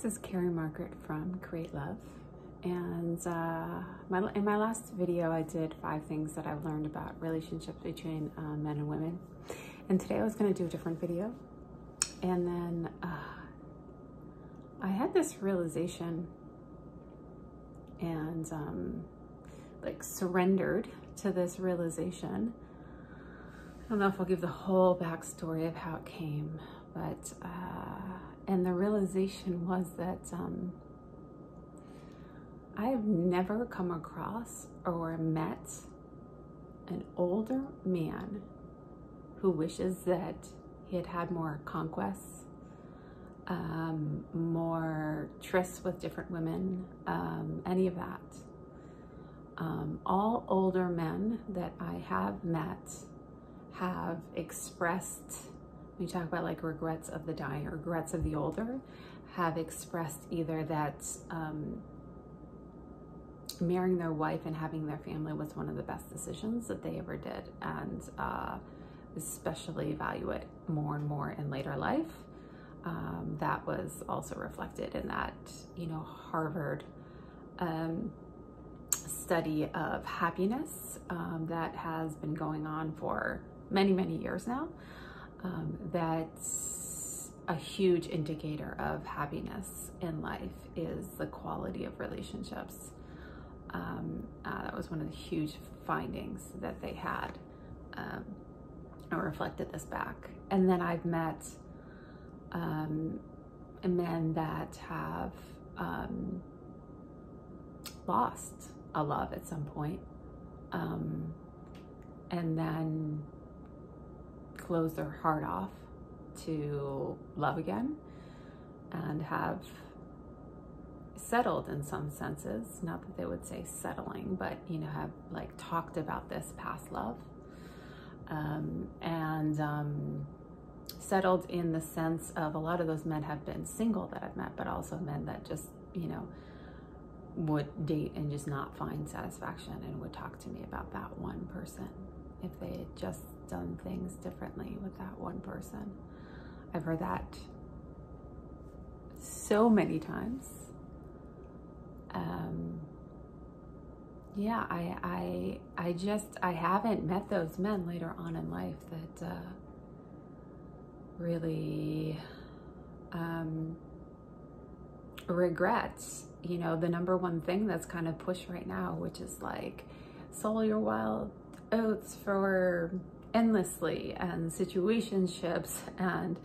This is Carrie Margaret from Create Love, and in my last video I did 5 things that I've learned about relationships between men and women, and today I was going to do a different video. And then I had this realization and like surrendered to this realization. I don't know if I'll give the whole backstory of how it came, but and the realization was that I have never come across or met an older man who wishes that he had had more conquests, more trysts with different women, any of that. All older men that I have met have expressed, when you talk about like regrets of the dying, regrets of the older, have expressed either that marrying their wife and having their family was one of the best decisions that they ever did, and especially value it more and more in later life. That was also reflected in that, you know, Harvard study of happiness that has been going on for many, many years now. That's a huge indicator of happiness in life is the quality of relationships. That was one of the huge findings that they had. I reflected this back. And then I've met men that have lost a love at some point, and then close their heart off to love again, and have settled in some senses. Not that they would say settling, but, you know, have like talked about this past love, and settled in the sense of a lot of those men have been single that I've met, but also men that just, you know, would date and just not find satisfaction and would talk to me about that one person if they had just done things differently with that one person. I've heard that so many times. Yeah, I haven't met those men later on in life that really regrets, you know, the number one thing that's kind of pushed right now, which is like sow your wild oats for endlessly, and situationships and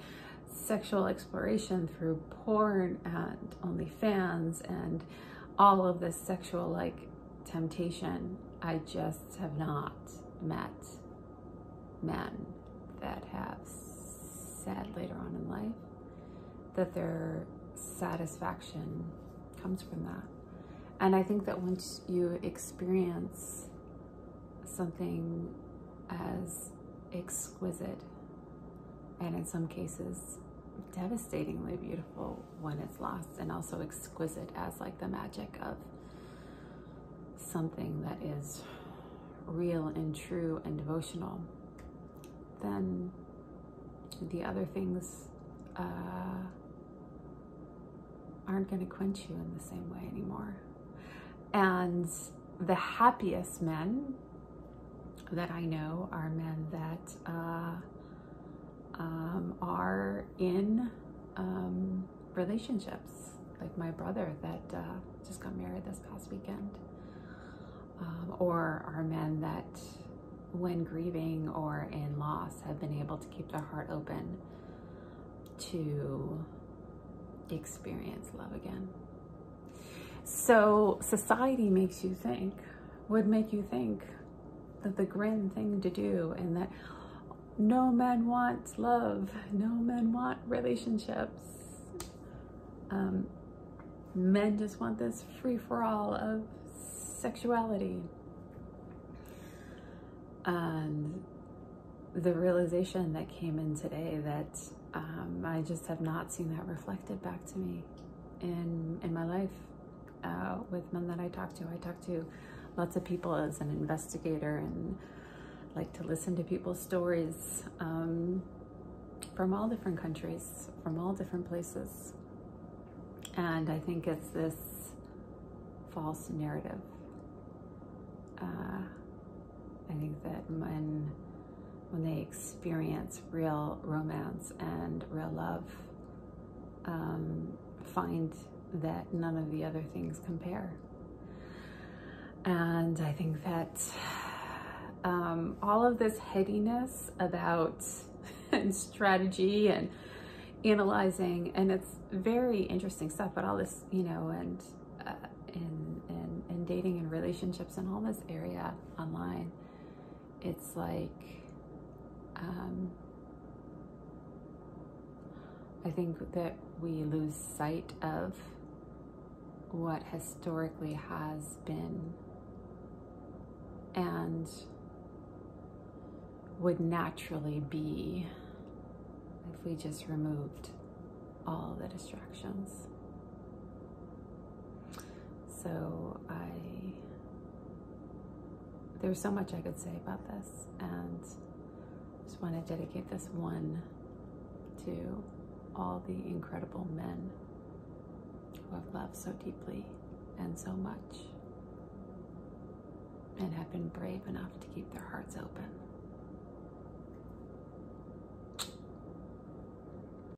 sexual exploration through porn and OnlyFans and all of this sexual like temptation. I just have not met men that have said later on in life that their satisfaction comes from that. And I think that once you experience something as exquisite and in some cases devastatingly beautiful when it's lost, and also exquisite as like the magic of something that is real and true and devotional, then the other things aren't going to quench you in the same way anymore. And the happiest men that I know are men that are in relationships, like my brother that just got married this past weekend, or are men that when grieving or in loss have been able to keep their heart open to experience love again. So society makes you think, would make you think that the grim thing to do, and that no men want love, no men want relationships. Men just want this free-for-all of sexuality. And the realization that came in today that I just have not seen that reflected back to me in my life with men that I talk to. I talk to lots of people as an investigator and like to listen to people's stories from all different countries, from all different places. And I think it's this false narrative. I think that when they experience real romance and real love, find that none of the other things compare. And I think that all of this headiness about and strategy and analyzing, and it's very interesting stuff, but all this, you know, and in dating and relationships and all this area online, it's like, I think that we lose sight of what historically has been and would naturally be if we just removed all the distractions. So there's so much I could say about this, and just want to dedicate this one to all the incredible men who have loved so deeply and so much and have been brave enough to keep their hearts open.